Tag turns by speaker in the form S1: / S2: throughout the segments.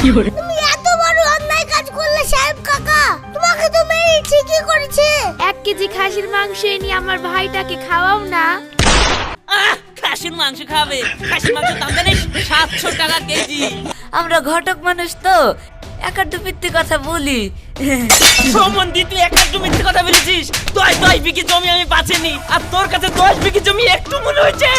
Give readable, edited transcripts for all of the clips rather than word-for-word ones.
S1: তুমি এত বড় অন্যায় কাজ করলে সাহেব কাকা, তোমাকে তো মেয়ে ঠিকই করেছে।
S2: 1 কেজি খাসির মাংস এনে আমার ভাইটাকে খাওয়াও না।
S3: খাসির মাংস খাবে? খাসির মাংস দাম জানিস 700 টাকা কেজি।
S4: আমরা ঘটক মানুষ তো একাড্ডু মিথ্যে কথা বলি।
S3: সম্বন্ধী তুই একটা মিথ্যে কথা বলেছিস। 10 বিঘি জমি আমি বাঁচিনি, আর তোর কাছে 10 বিঘি জমি একটু মনে হয়েছে?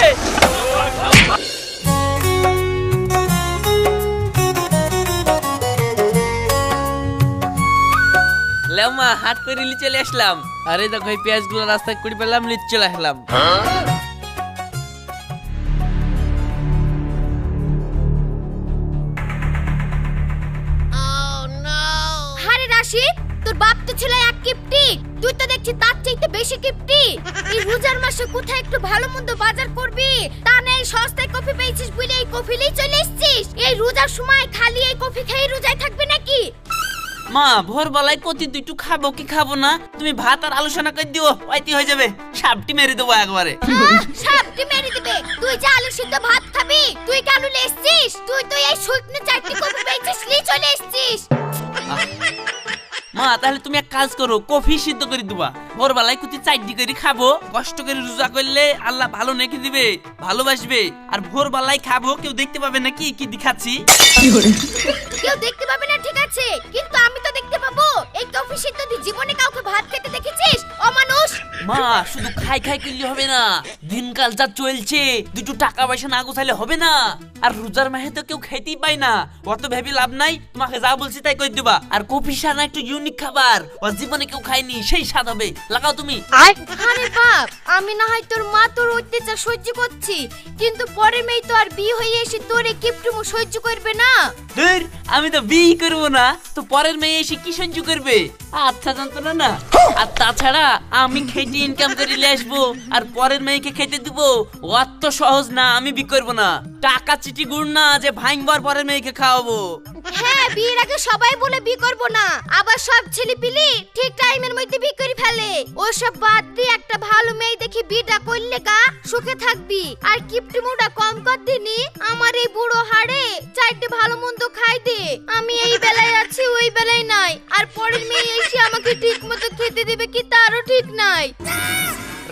S3: লেমা হাট করে নিয়ে চলে আসলাম। আরে দেখো এই পেঁয়াজগুলো রাস্তায় কুড়ি পেলাম, নিয়ে চলে আসলাম।
S2: আরে রাশিদ, তোর বাপ তো ছিল এক কিপটি, তুই তো দেখছি তার চাইতে বেশি কিপটি। এই রোজার মাসে কোথায় একটু ভালো মন্দ বাজার করবি, তা নেই সস্তায় কফি পেয়েছিস বলে এই কফি নিয়ে চলে এসেছিস। এই রোজার সময় খালি এই কফি খেয়ে রোজায় থাকবি নাকি?
S3: মা ভোরবেলায় কতি দুইটু খাবো কি খাবো না তুমি ভাত আর আলোচনা করে দিও, ওইটি হয়ে যাবে। সাপটি মেরে দেবো একবারে।
S2: সাপটি মেরে দিবে? তুই যা আলু সিদ্ধ ভাত খাবি, তুই কেন এসেছিস? তুই তো এই শুকনো চারটি কফি পেয়েছিস নিয়ে চলে এসেছিস।
S3: মা তাহলে তুমি এক কাজ করো, কফি সিদ্ধ করে দিবা। ভোরবেলায় কুতি চারটি করে খাবো, কষ্ট করে রোজা করলে আল্লাহ ভালো নেকি দিবে, ভালোবাসবে। আর ভোরবেলায় খাবো, কেউ দেখতে পাবে নাকি কি দেখাচ্ছি।
S2: কেউ দেখতে পাবে না ঠিক আছে, কিন্তু আমি তো দেখতে পাবো। এই কফি সিদ্ধ দিয়ে জীবনে কাউকে ভাত খেতে দেখেছিস? অমানুষ।
S3: মা শুধু খাই খাই করলে হবে না, দিনকাল যা চলছে দুটো টাকা পয়সা না গোছাইলে হবে না। আর রোজার মাহে তো কেউ খেতেই পায় না, অত ভেবে লাভ নাই। তোমাকে যা বলছি তাই করে দিবা। আর কফি সানা একটু ইউনিক খাবার, ও জীবনে কেউ খায়নি, সেই স্বাদ হবে। লাগাও তুমি।
S2: আরে বাপ, আমি না হয় তোর মা তোর অত্যাচার সহ্য করছি, কিন্তু পরের মেয়ে তো আর বিয়ে হয়ে এসে তোর এই কিপটুমো সহ্য করবে না।
S3: ধুর, আমি তো বিয়ে করবো না, তো পরের মেয়ে এসে কি সহ্য করবে? আচ্ছা জানতো না। আর তাছাড়া আমি খেটে ইনকাম করে নিয়ে আসবো, আর পরের মেয়েকে খেতে দিব, অত সহজ না। আমি বিয়ে করবো না, টাকা চিঠি গুড় না যে ভাঙবার পরের মেয়েকে খাওয়াবো।
S2: হ্যাঁ, বিয়ের আগে সবাই বলে বিয়ে করবো না, আবার সব ছেলে পিলি ঠিক টাইমের মধ্যে বিয়ে করে ফেলে। ওসব বাদ দিয়ে একটা ভালো মেয়ে দেখে বিয়েটা করলে গা সুখে থাকবি। আর কিপটিমোটা কম কর দিনি, আমার এই বুড়ো হাড়ে চারটে ভালো মন্দ খাই দে। আমি এই বেলায় আছি, ওই বেলায় নাই। আর পরের মেয়ে এসে আমাকে ঠিক মতো খেতে দেবে কি তারও ঠিক নাই।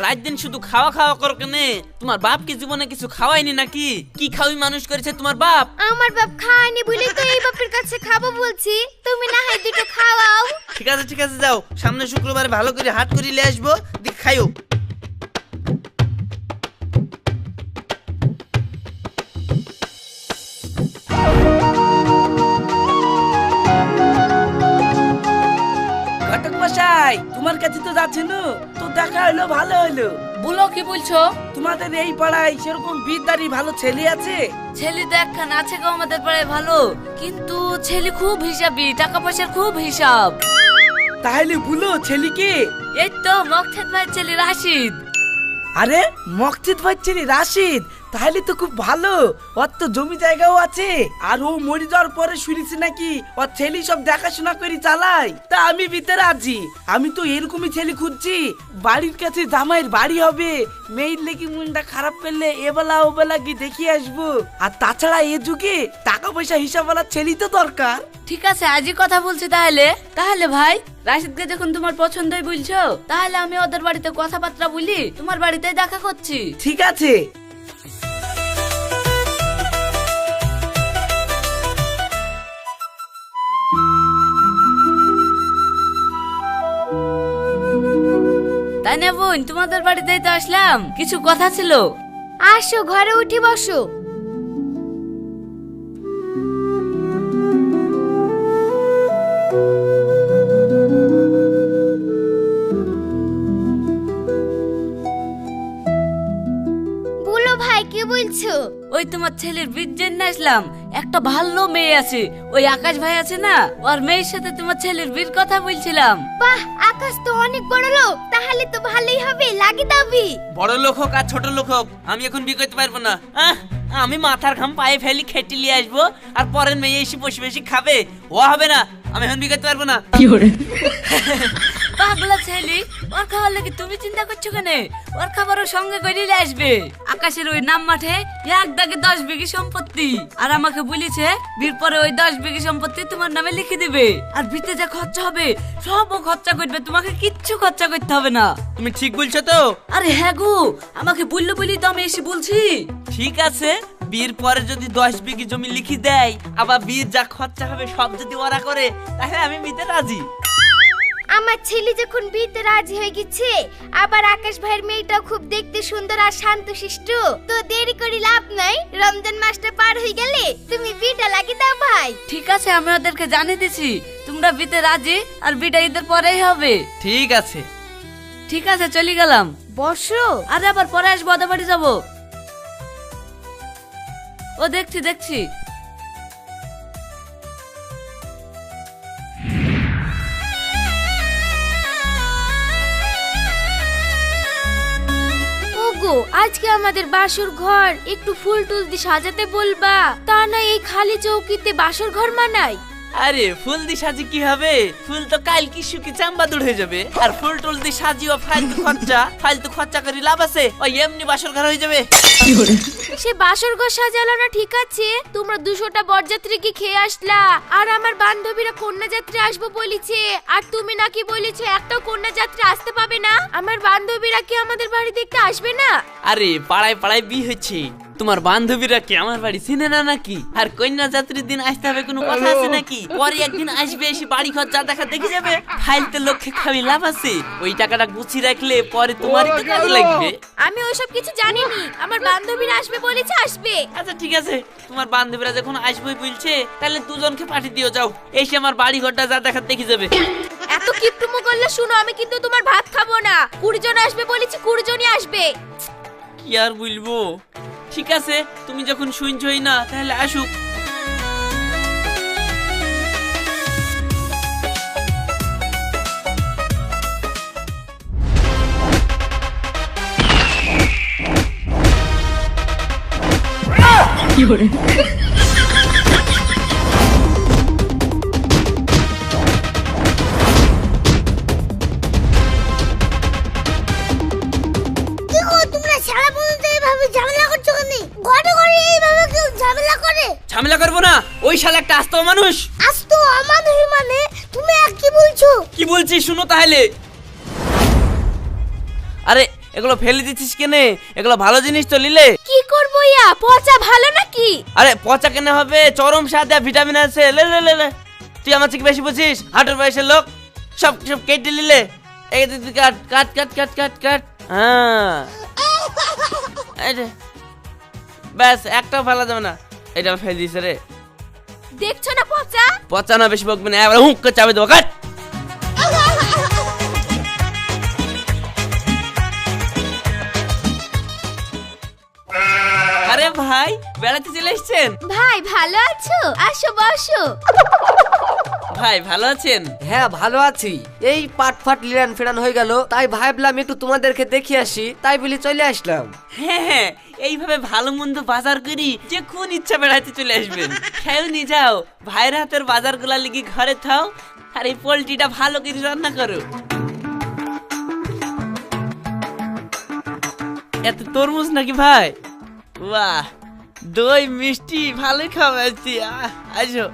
S3: রাত দিন শুধু খাওয়া খাওয়া করো কেনে? তোমার বাপ কি জীবনে কিছু খাওয়ায়নি নাকি? কি খাওয়াই মানুষ করেছে তোমার বাপ?
S2: আমার বাপ খায়নি বলে তো এই বাপের কাছে খাবো বলছি। তুমি না হয় দুটো খাওয়াও।
S3: ঠিক আছে যাও, সামনে শুক্রবারে ভালো করে হাট করে নিয়ে আসবো, দেখ খাইও।
S5: ঘটক মশাই, তোমার কাছে তো যাচ্ছিল, তো দেখা হলো, ভালো হলো।
S4: বলো কি বলছো?
S5: তোমাদের এই পাড়ায় সেরকম বিদ্যারি ভালো ছেলে আছে?
S4: ছেলে দেখখান আছে গো আমাদের পাড়ায় ভালো, কিন্তু ছেলে খুব হিসাবি, টাকা পয়সার খুব হিসাব।
S5: তাহলে বলো ছেলেকে।
S4: এই তো মকছেদ ভাই ছেলে রাশিদ।
S5: আরে মকছিদ ভাই ছেলে রাশিদ, তাহলে তো খুব ভালো। ওর তো জমি জায়গাও আছে, আর ও মরে যাওয়ার পরে শুনেছি নাকি ওর ছেলে সব দেখাশোনা করে চালায়। তা আমি ভিতরে আছি, আমি তো এরকমই ছেলে খুঁজছি। বাড়ির কাছে জামাইয়ের বাড়ি হবে, মেয়ের লেগে মনটা খারাপ করলে এবেলা ওবেলা গিয়ে দেখিয়ে আসবো। আর তাছাড়া এ যুগে টাকা পয়সা হিসাবওয়ালা ছেলেই তো দরকার।
S4: ঠিক আছে, আজই কথা বলছি তাহলে ভাই রাশিদকে যখন তোমার পছন্দই বলছো, তাহলে আমি ওদের বাড়িতে কথাবার্তা বলি, তোমার বাড়িতে দেখা করছি।
S5: ঠিক আছে।
S4: তাই না বোন, তোমাদের বাড়িতেই তো আসলাম, কিছু কথা ছিল।
S2: আসো, ঘরে উঠে বসো। বলো ভাই, কি বলছো?
S4: ওই তোমার ছেলের বিয়ের জন্য আসলাম। একটা ভালো মেয়ে আছে, ওই আকাশ ভাই আছে না, ওর মেয়ের সাথে তোমার ছেলের বিয়ের কথা বলছিলাম।
S2: বাহ, আকাশ তো অনেক বড় লোক, তাহলে তো ভালোই হবে, লাগি দাবি।
S3: বড় লোক হোক আর ছোট লোক হোক, আমি এখন বিয়ে করতে পারবো না। আমি মাথার ঘাম পায়ে ফেলি, খেটে নিয়ে আসবো, আর পরের মেয়ে এসে বসে বসে খাবে, ও হবে না। আমি এখন বিয়ে করতে পারবো না।
S4: পাগলা ছেলে, ওর খাওয়ার লাগে তুমি চিন্তা করছো কেন? ওর খাবারও সঙ্গে করে নিয়ে আসবে। আকাশের ওই নাম মাঠে এক দাগে 10 বিঘি সম্পত্তি, আর আমাকে বলেছে বিয়ের পরে ওই 10 বিঘি সম্পত্তি তোমার নামে লিখে দিবে। আর বিতে যা খরচা হবে সব ও খরচা করবে, তোমাকে কিচ্ছু খরচা করতে হবে না।
S3: তুমি ঠিক বলছো তো?
S4: আরে হ্যাঁ গো, আমাকে বললো বলি তো আমি এসে বলছি।
S3: ঠিক আছে, বিয়ের পরে যদি 10 বিঘি জমি লিখে দেয়, আবার বিয়ের যা খরচা হবে সব যদি ওরা করে, তাহলে আমি বিতে রাজি।
S2: আমার ছেলে যখন বিয়েতে রাজি হয়ে গেছে, আবার আকাশ ভাইয়ের মেয়েটাও খুব দেখতে সুন্দর আর শান্তশিষ্ট, তো দেরি করে লাভ নাই। রমজান মাসটা পার হয়ে গেলে তুমি বিয়েটা লাগিয়ে দাও ভাই।
S4: ঠিক আছে, আমি ওদেরকে জানিয়ে দিছি তোমরা বিতে রাজি, আর বিটা ঈদের পরেই হবে।
S3: ঠিক আছে।
S4: ঠিক আছে, চলে গেলাম।
S2: বসো।
S4: আরে আবার পরে আসবো, ওদের বাড়ি যাবো। ও দেখছি দেখছি।
S2: ওগো, আজকে আমাদের বাসর ঘর একটু ফুল টুল দিয়ে সাজাতে বলবা, তা না এই খালি চৌকিতে বাসর ঘর মানাই।
S3: আরে ফুল দিয়ে সাজি কি হবে? ফুল তো কাল কি শুকি চাম্বা দূর হয়ে যাবে। আর ফুল টুল দিয়ে সাজিও ফালতু খরচা করে লাভ আছে? ওই এমনি বাসর ঘর হয়ে যাবে।
S2: সে বাসর ঘর সাজালো না ঠিক আছে, তোমরা 200টা বরযাত্রী কি খেয়ে আসলা, আর আমার বান্ধবীরা কন্যা যাত্রী আসবো বলেছে, আর তুমি নাকি বলেছো একটাও কন্যা যাত্রী আসতে পাবে না। আমার বান্ধবীরা কি আমাদের বাড়ি দেখতে আসবে না?
S3: আরে পাড়ায় পাড়ায় বিয়ে হচ্ছে, তোমার বান্ধবীরা কি আমার বাড়ি চিনে না নাকি? আর কন্যা যাত্রীর দিন আসতে হবে কোনো কথা আছে নাকি? পরে একদিন আসবে, এসে বাড়ি ঘর যা দেখা দেখে যাবে। ফাইলতে লক্ষ্যে খাবি লাভ আছে? ওই টাকাটা গুছিয়ে রাখলে পরে তোমারই তো কাজে লাগবে।
S2: আমি ওইসব কিছু জানিনি, আমার বান্ধবীরা আসবে বলেছে আসবে।
S3: আচ্ছা ঠিক আছে, তোমার বান্ধবীরা যখন আসবেই বলছে, তাহলে দুজনকে পাঠিয়ে দিও, যাও এসে আমার বাড়ি ঘরটা যা দেখা দেখে যাবে।
S2: এত কিপটুমো করলে শুনো, আমি কিন্তু তোমার ভাত খাবো না। 20 জন আসবে বলেছি, 20 জনই আসবে।
S3: কি আর বলবো? ঠিক আছে, তুমি যখন শুনছই না, তাহলে আসুক।
S1: কি গো, তোমরা সারা পর্যন্ত এইভাবে ঝামেলা করছো কেন? ঘরে ঘরে এইভাবে কেউ ঝামেলা করে?
S3: ঝামেলা করবো না, ওই শালা একটা আস্ত মানুষ।
S1: আজ তো অমানুষ মানে তুমি আর কি বলছো?
S3: কি বলছিস শুনো তাহলে। আরে এগুলো ফেলে দিচ্ছিস কেনে? এগুলো ভালো জিনিস তো নিলে।
S2: কি করবো ইয়া, পচা ভালো নাকি?
S3: আরে পচা কেনে হবে? চরম স্বাদ আর ভিটামিন আছে। লে লে লে লে, তুই আমার থেকে বেশি বুঝিস? হাঁটুর বয়সের লোক, সব সব কেটে নিলে। এই তুই কাট কাট কাট কাট কাট কাট। হ্যাঁ, এই যে ব্যাস, একটাও ফেলা যাবে না। এটা ফেলে দিস রে।
S2: দেখছো না পচা?
S3: পচা না, বেশি বকবে না, এবার হুঁক করে চাবি দেবো। কাট। আরে ভাই, বেড়াতে চলে এসেছেন?
S2: ভাই ভালো আছো? আসো বসো।
S3: ভাই ভালো আছেন?
S6: হ্যাঁ ভালো আছি। এই পাট ফাট লিরান ফেরান হয়ে গেল, তাই ভাবলাম একটু তোমাদেরকে দেখে আসি, তাই বলি চলে আসলাম।
S3: হ্যাঁ হ্যাঁ, এইভাবে ভালো মন্দ বাজার করি যে কোন ইচ্ছা বেড়াতে চলে আসবেন। খেয়েও নিয়ে যাও, ভাইয়ের হাতের বাজার গুলা লিখি ঘরে থাও, আর এই পোলট্রিটা ভালো করে রান্না করো। এত তরমুজ নাকি ভাই? বাহ, দই মিষ্টি ভালোই খাওয়াচ্ছি। আসো।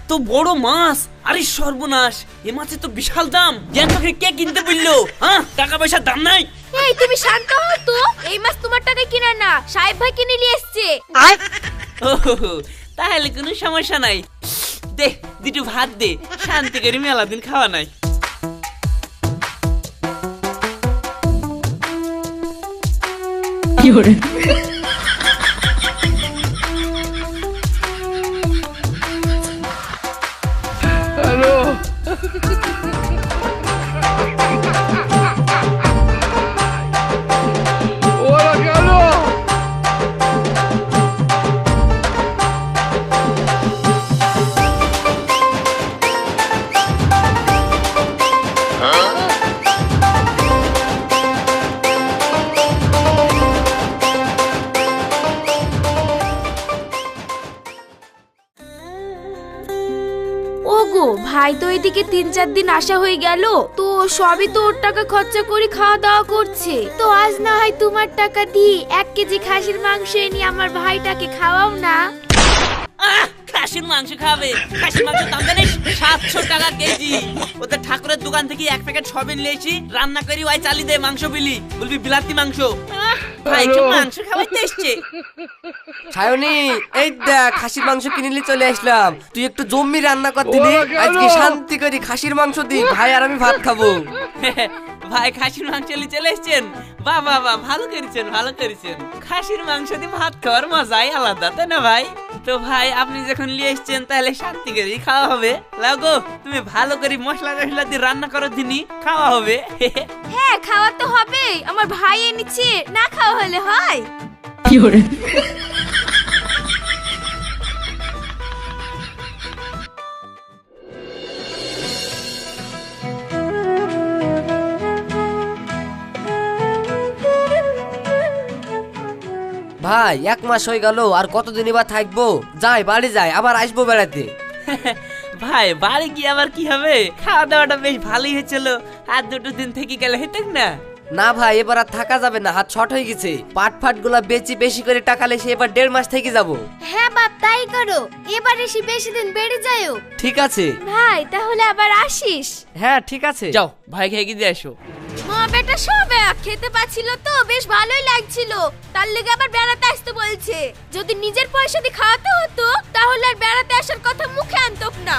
S3: এত বড় মাছ, আরে সর্বনাশ, এ মাছের তো বিশাল দাম। গ্যাংটকে কে কিনতে বললো? হ্যাঁ, টাকা পয়সার দাম নাই।
S2: এই তুমি শান্ত হও তো, এই মাছ তোমার টাকায় কিনা না, সাহেব ভাই কিনে নিয়ে এসেছে।
S3: ওহো, তাহলে কোনো সমস্যা নাই। দে দুটো ভাত দে, শান্তি করে মেলা দিন খাওয়া নাই।
S2: ওগো ভাই তো এদিকে 3-4 দিন আসা হয়ে গেল, তো সবই তো ওর টাকা খরচা করে খাওয়া দাওয়া করছে। তো আজ না হয় তোমার টাকা দি 1 কেজি খাসির মাংস এনে আমার ভাইটাকে খাওয়াও না।
S3: খাসির মাংস খাবে? খাসির মাংসের দাম জানিস 700 টাকা কেজি। ওদের ঠাকুরের দোকান থেকে 1 প্যাকেট সবিন নিয়েছি, রান্না করি ওই চালি দে মাংস বিলি, বলবি বিলাতি মাংস। ভাই কি মাংস খাওয়াইতে এসছে?
S6: সায়নী, এই দেখ খাসির মাংস কিনলি চলে আসলাম। তুই একটু জমি রান্না কর দিলি, আজকে শান্তি করি খাসির মাংস দি, ভাই আর আমি ভাত খাবো।
S3: ভাই খাসির মাংস নিয়ে চলে এসেছেন? বাহ বাহ বাহ, ভালো করেছেন ভালো করেছেন। খাসির মাংস দিয়ে ভাত খাওয়ার মজাই আলাদা, তাই না ভাই? তো ভাই আপনি যখন নিয়ে এসেছেন তাহলে শান্তি করে খাওয়া হবে। লাগো তুমি ভালো করে মশলা টশলা দিয়ে রান্না করো দিনই, খাওয়া হবে।
S2: হ্যাঁ খাওয়া তো হবে, আমার ভাই এনেছে, না খাওয়া হলে হয়?
S6: ভাই 1 মাস হয়ে গেল, আর কতদিনই বা থাকবো? যাই বাড়ি যাই, আবার আসবো বেড়াতে।
S3: ভাই বাড়ি গিয়ে আবার কি হবে? খাওয়া দাওয়াটা বেশ ভালোই হয়েছিল, আর 2 দিন থেকে গেলে হইতেন না?
S6: না ভাই, এবার আর থাকা যাবে না, হাত শর্ট হয়ে গেছে। পাট ফাট গুলা বেচি বেশি করে টাকা লেসে এবার 1.5 মাস থেকে যাবো।
S2: হ্যাঁ বাপ তাই করো, এবার এসে বেশি দিন বেড়ে যাও।
S6: ঠিক আছে
S2: ভাই তাহলে আবার আসিস।
S6: হ্যাঁ ঠিক আছে।
S3: যাও ভাই খেয়ে দিয়ে আসো।
S2: মা বেটা সব এক খেতে পাচ্ছিল তো বেশ ভালোই লাগছিল, তার লেগে আবার বেড়াতে আসতে বলছে। যদি নিজের পয়সা দিয়ে খাওয়াতে হতো তাহলে আর বেড়াতে আসার কথা মুখে আনতো না।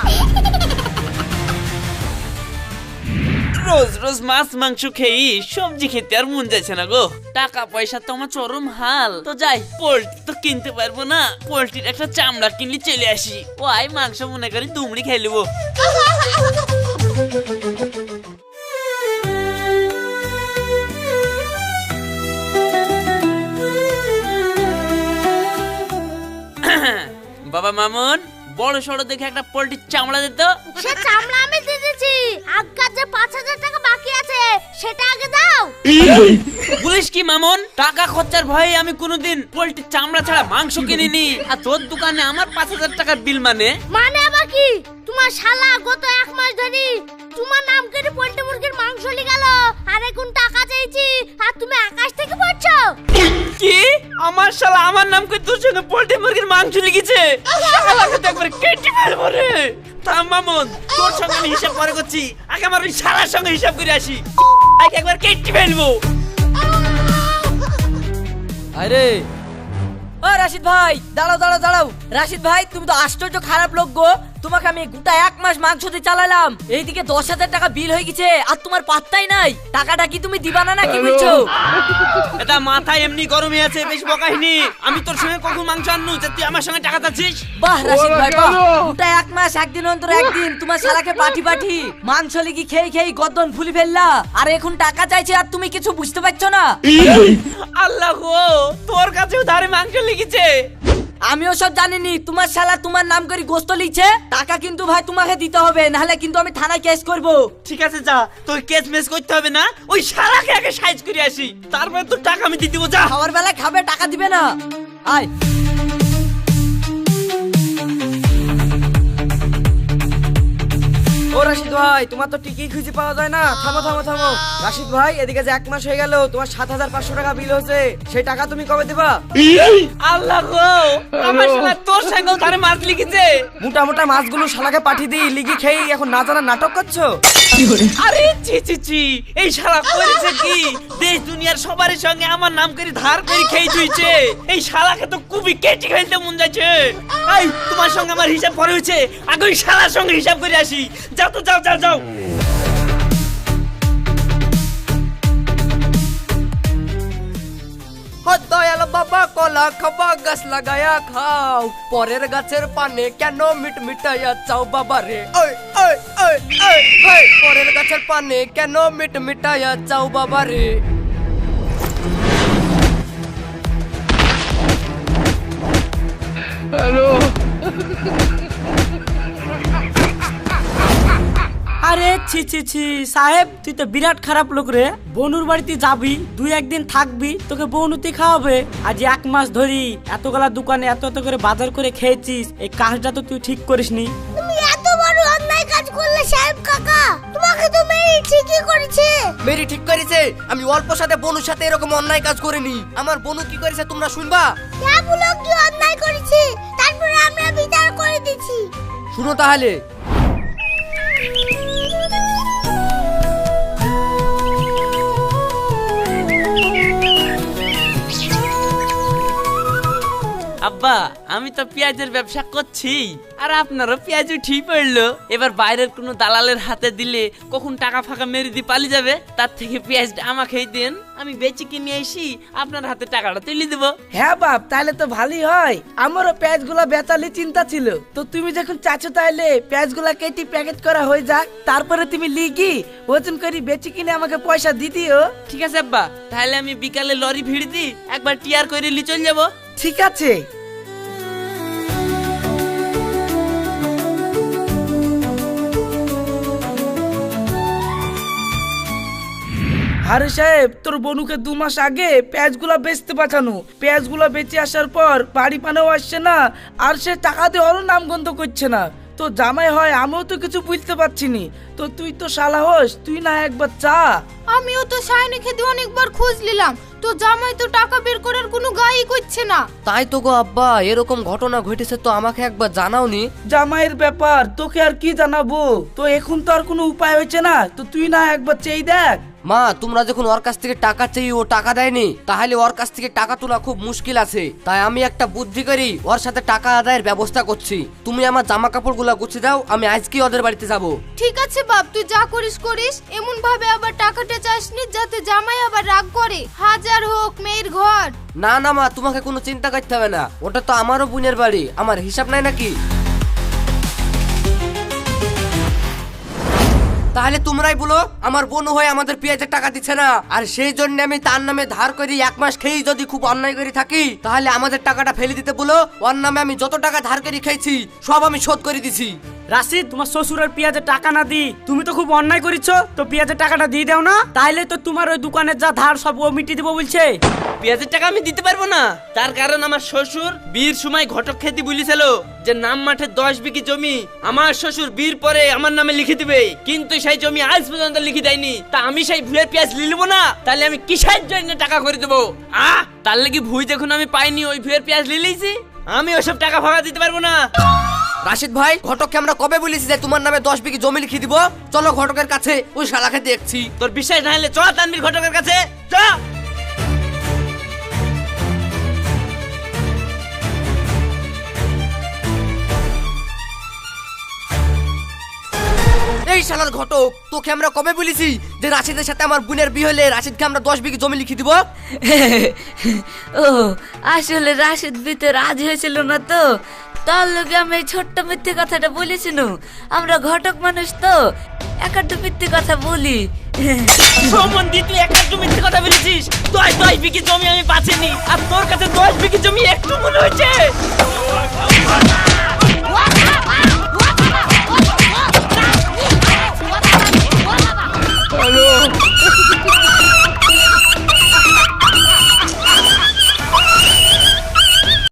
S3: রোজ রোজ মাছ মাংস খেয়ে সবজি খেতে আর মন যাচ্ছে না গো। টাকা পয়সা তো আমার চরম হাল। তো যাই, পোল্ট্রি তো কিনতে পারবো না, পোল্ট্রির একটা চামড়া কিনলে চলে আসি, ওই মাংস মনে করি দুমড়ি খেয়ে নেবো। বাবা মামুন, বড় সড়ো দেখে একটা পোল্ট্রির চামড়া দিত।
S1: সে চামড়া আমি দিয়ে দিয়েছি, আজকাল যে 5000 টাকা বাকি আছে সেটা আগে দাও।
S3: বলিস কি মামুন? টাকা খরচার ভয়ে আমি কোনোদিন পোল্ট্রির চামড়া ছাড়া মাংস কিনিনি, আর তোর দোকানে আমার 5000 টাকার বিল মানে?
S1: মানে আবার কি? তোমার শালা গত 1 মাস ধরে তোমার নাম করে পোল্ট্রি মুরগির মাংস লি গেল, আর এখন টাকা চাইছি আর তুমি আকাশ থেকে পড়ছো।
S3: কি? আমার শালা আমার নাম করে তোর সঙ্গে পোল্ট্রি মুরগির মাংস লিখেছে? শালাকে তো একবার কেটে ফেলবো রে। থাম মামুন, তোর সঙ্গে আমি হিসাব পরে করছি, আগে আমার ওই শালার সঙ্গে হিসাব করে আসি, আগে একবার কেটে ফেলবো।
S4: আরে ও রাশিদ ভাই, দাঁড়াও দাঁড়াও দাঁড়াও। রাশিদ ভাই তুমি তো আশ্চর্য খারাপ লোক গো। তোমাকে আমি গোটা 1 মাস মাংস দিয়ে চালালাম, এইদিকে 10,000 টাকা বিল হয়ে গেছে আর তোমার পাত্তাই নাই। টাকাটা কি তুমি দিবা না নাকি বলছো?
S3: এটা মাথায় এমনি গরমে আছে, বেশ বকাহিনী। আমি তোর সঙ্গে কখন মাংস আননু যে তুই আমার সঙ্গে টাকা চাচ্ছিস?
S4: বাহ রাশিদ ভাই বাহ, গোটা 1 মাস একদিন অন্তর একদিন তোমার শালাকে পাঠি পাঠি মাংস লিখি খেয়ে খেয়ে গর্দন ফুলি ফেললা, আর এখন টাকা চাইছে আর তুমি কিছু বুঝতে পারছো না?
S3: আল্লাহ গো, তোর কাছেও ধারে মাংস লিখেছে?
S4: আমিও সব জানিনি, তোমার শালা তোমার নাম করে গোস্ত লিখছে। টাকা কিন্তু ভাই তোমাকে দিতে হবে, নাহলে কিন্তু আমি থানায় কেস করব।
S3: ঠিক আছে যা, তোর কেস মেস করতে হবে না, ওই শালাকে আগে সাইজ করে আসি, তারপরে তোর টাকা আমি দিয়ে দিব। যা,
S4: খাওয়ার বেলায় খাবে, টাকা দিবে না। আয় ও
S7: ও রাশিদ ভাই, তোমার তো টিকিট খুঁজে পাওয়া যায় না। থামো থামো থামো। রাশিদ ভাই, এদিকে যে 1 মাস হয়ে গেল, তোমার 7,500 টাকা বিল হয়েছে, সেই টাকা তুমি কবে দিবা?
S3: আল্লাহ গো, আমার শালা তোর সঙ্গে ধারে মাছ লিখেছে।
S7: মোটা মোটা মাছগুলো শালাকে পাঠিয়ে দিই, লিগি খেয়ে এখন না জানা নাটক করছো।
S3: আরে ছি ছি ছি, এই শালা করেছে কি? দেশ দুনিয়ার সবার সঙ্গে আমার নাম করে ধার করে খেয়ে তুইছে। এই শালাকে তো খুবই কেটে ফেলতে মন যাচ্ছে। এই তোমার সঙ্গে আমার হিসাব পরে হয়েছে, আগে ওই শালার সঙ্গে হিসাব করে আসি। যাও তো, যাও যাও যাও।
S6: দয়াল বাবা কলা খাবা গাছ লাগায়া খাও, পরের গাছের পানে কেন মিটমিটাইয়া চাও বাবা রে। ওই ওই ওই ওই ওই, পরের গাছের পানে কেন মিটমিটাইয়া চাও বাবা রে।
S5: আরে ছি ছি ছি সাহেব, তুই তো বিরাট খারাপ লোক রে। বনুর বাড়িতে যাবি, 2-1 দিন থাকবি, তোকে বনুতি খাওয়াবে। আজ 1 মাস ধরি এতগুলা দোকানে এত এত করে বাজার করে খেয়েছিস, এই কাজটা তো তুই ঠিক করিসনি।
S1: তুমি এত বড় অন্যায় কাজ করলে সাহেব কাকা, তোমাকে তো মেয়ে ঠিকই করেছে।
S6: মেরি ঠিক করেছে। আমি অল্প সাথে বনুর সাথে এরকম অন্যায় কাজ করিনি। আমার বনু কি করেছে তোমরা শুনবা?
S1: হ্যাঁ বলো, কি অন্যায় করেছে, তারপরে আমরা বিচার করে দিচ্ছি।
S6: শুনো তাহলে।
S3: আব্বা, আমি তো পেঁয়াজের ব্যবসা করছি, আর আপনারও পেঁয়াজ ঠিক পড়লো। এবার বাইরের কোনো দালালের হাতে দিলে কখন টাকা ফাঁকা মেরে দিয়ে পালিয়ে যাবে, তার থেকে পেঁয়াজটা আমাকেই দেন, আমি বেচে কিনে এসি আপনার হাতে টাকাটা তুলে দেবো।
S5: হ্যাঁ বাপ, তাহলে তো ভালোই হয়। আমারও পেঁয়াজগুলা বেচালে চিন্তা ছিল, তো তুমি যখন চাচ্ছো তাহলে পেঁয়াজগুলা কেটে প্যাকেট করা হয়ে যাক, তারপরে তুমি লিগি ওজন করে বেচে কিনে আমাকে পয়সা দিও।
S3: ঠিক আছে আব্বা, তাহলে আমি বিকালে লরি ভিড় দিই, একবার টিয়ার করে লি চলে যাবো।
S5: ঠিক আছে। আরে সাহেব, তোর বনুকে 2 মাস আগে পেঁয়াজগুলা বেচতে পাঠানো, পেঁয়াজগুলা বেচে আসার পর বাড়ি পানেও আসছে না, আর সে টাকা দিয়ে ওরও নাম গন্ধ করছে না। তো জামাই হয়, আমিও তো কিছু বুঝতে পারছি নি। তো তুই তো শালা হোস, তুই না একবার চা।
S2: আমিও তো সায়নে খেতে অনেকবার খোঁজ নিলাম, তো জামাই তো টাকা বের করার কোনো গায়ই করছে না।
S6: তাই তো গো আব্বা, এরকম ঘটনা ঘটেছে তো আমাকে একবার জানাওনি।
S5: জামাইয়ের ব্যাপার তোকে আর কি জানাবো, তো এখন তো আর কোনো উপায় হয়েছে না, তো তুই না একবার চেয়ে দেখ।
S6: মা, তোমরা যখন ওর কাছ থেকে টাকা চেয়ে ও টাকা দেয়নি, তাহলে ওর কাছ থেকে টাকা তোলা খুব মুশকিল আছে। তাই আমি একটা বুদ্ধি করি, ওর সাথে টাকা আদায়ের ব্যবস্থা করছি। তুমি আমার জামা কাপড়গুলো গুছিয়ে দাও, আমি আজকেই ওদের বাড়িতে যাব।
S2: ঠিক আছে বাপ, তুই যা করিস করিস, এমন ভাবে আবার টাকাটা চাসনি যাতে জামাই আবার রাগ করে। হাজার হোক মেয়ের ঘর।
S6: না না মা, তোমাকে কোনো চিন্তা করতে হবে না, ওটা তো আমারও বোনের বাড়ি, আমার হিসাব নাই নাকি? তাহলে তোমরাই বলো, আমার বোন হয়ে আমাদের পেঁয়াজের টাকা দিচ্ছে না, আর সেই জন্য আমি তার নামে ধার করি 1 মাস খেয়েই যদি খুব অন্যায় করে থাকি, তাহলে আমাদের টাকাটা ফেলে দিতে বলো। ওর নামে আমি যত টাকা ধার করে খেয়েছি সব আমি শোধ করে দিছি।
S5: রাশিদ, তোমার শ্বশুরের পেঁয়াজের টাকা না দি, তুমি তো খুব অন্যায় করেছো, তো পেঁয়াজের টাকাটা দিয়ে দাও না, তাইলে তো তোমার ওই দোকানের যা ধার সব ও মিটিয়ে দেবো বলছে।
S3: পেঁয়াজের টাকা আমি দিতে পারবো না, তার কারণ আমার শ্বশুর বিয়ের সময় ঘটক খেতে বলেছিল যে নাম মাঠে 10 বিঘি জমি আমার শ্বশুর বিয়ের পরে আমার নামে লিখে দিবে, কিন্তু সেই জমি আজ পর্যন্ত লিখে দেয়নি। তা আমি সেই ভুলের পেঁয়াজ লিখবো না, তাহলে আমি কিসের জন্য টাকা করে দেবো? তার লাগি ভুই দেখুন আমি পাইনি, ওই ভুয়ের পেঁয়াজ লিলেইছি, আমি ওসব টাকা ফাঁকা দিতে পারবো না।
S6: রাশিদ ভাই, ঘটককে আমরা কবে বলেছি যে তোমার নামে 10 বিঘি জমি লিখে দিব? চলো ঘটকের কাছে, ওই শালাকে দেখছি।
S3: তোর বিশ্বাস না হলে চ তানবীর ঘটকের কাছে চ।
S6: এই শালার ঘটক, তোকে আমরা কবে বলেছি যে রাশিদের সাথে আমার বোনের বিয়ে হলে রাশিদকে আমরা 10 বিঘি জমি লিখে দিব?
S4: ও আসলে রাশিদ বিতে রাজি হয়েছিল না, তো তার লগে আমি এই ছোট্ট মিথ্যে কথাটা বলেছিল। আমরা ঘটক মানুষ তো একটা মিথ্যে কথা বলি।
S3: সম্বন্ধী, তুই একটা মিথ্যে কথা বলেছিস। 10 বিঘি জমি আমি পাচ্ছিনি, আর তোর কাছে 10 বিঘি জমি একটু মনে হয়েছে?